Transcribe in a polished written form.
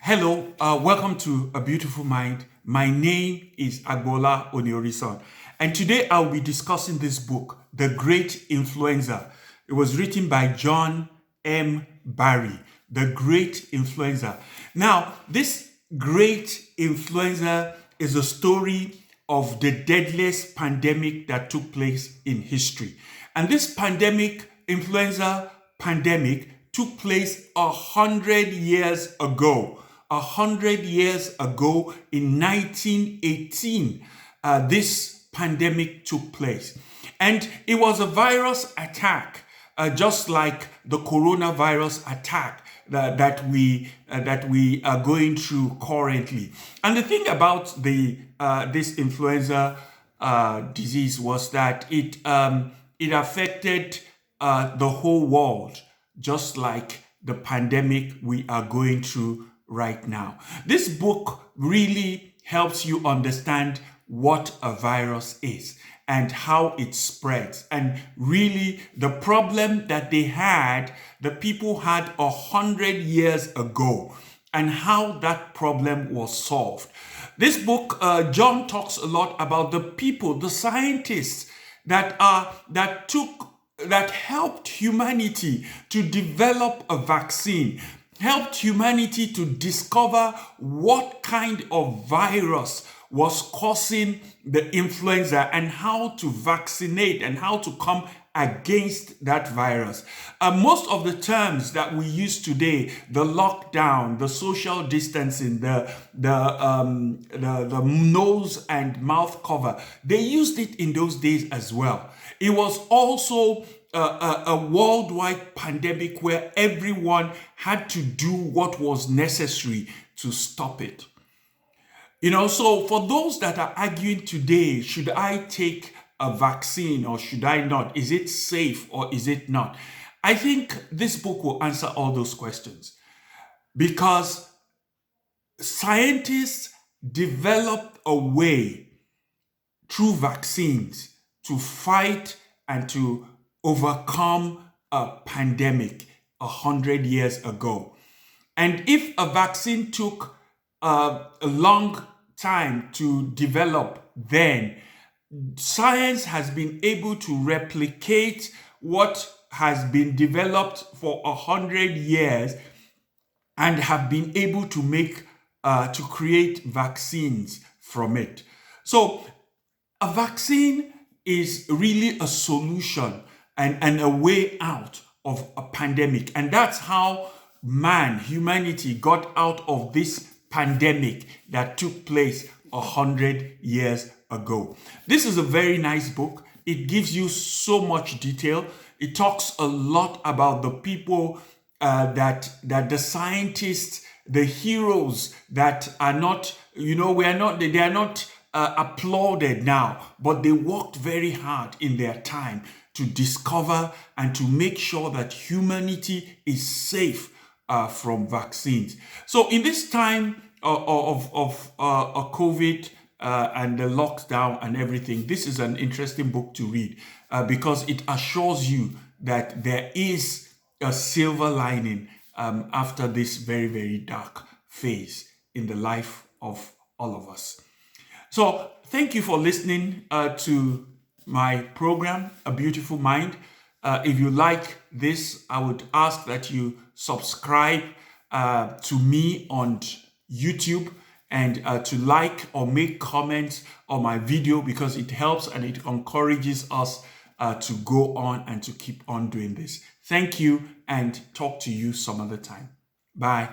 Hello, welcome to A Beautiful Mind. My name is Agbola Oni-Orisan, and today I'll be discussing this book, The Great Influenza. It was written by John M. Barry, The Great Influenza. Now, this great influenza is a story of the deadliest pandemic that took place in history. And this influenza pandemic, took place 100 years ago. 100 years ago in 1918, this pandemic took place. And it was a virus attack, just like the coronavirus attack that we are going through currently. And the thing about this influenza disease was that it affected the whole world, just like the pandemic we are going through right now. This book really helps you understand what a virus is and how it spreads, and really the problem that the people had 100 years ago, and how that problem was solved. This book, John talks a lot about the people, the scientists that helped humanity to develop a vaccine, helped humanity to discover what kind of virus was causing the influenza and how to vaccinate and how to come against that virus. Most of the terms that we use today, the lockdown, the social distancing, the nose and mouth cover, they used it in those days as well. It was also a worldwide pandemic where everyone had to do what was necessary to stop it. So for those that are arguing today, should I take a vaccine or should I not? Is it safe or is it not? I think this book will answer all those questions, because scientists developed a way through vaccines to fight and to overcome a pandemic 100 years ago. And if a vaccine took a long time to develop, then science has been able to replicate what has been developed for 100 years and have been able to create vaccines from it. So a vaccine is really a solution and a way out of a pandemic. And that's how humanity got out of this pandemic that took place 100 years ago. This is a very nice book. It gives you so much detail. It talks a lot about the people that the scientists, the heroes that are not, they are not applauded now, but they worked very hard in their time to discover and to make sure that humanity is safe from vaccines. So in this time of COVID and the lockdown and everything, this is an interesting book to read because it assures you that there is a silver lining after this very, very dark phase in the life of all of us. So thank you for listening to my program, A Beautiful Mind. If you like this, I would ask that you subscribe to me on YouTube and to like or make comments on my video, because it helps and it encourages us to go on and to keep on doing this. Thank you, and talk to you some other time. Bye.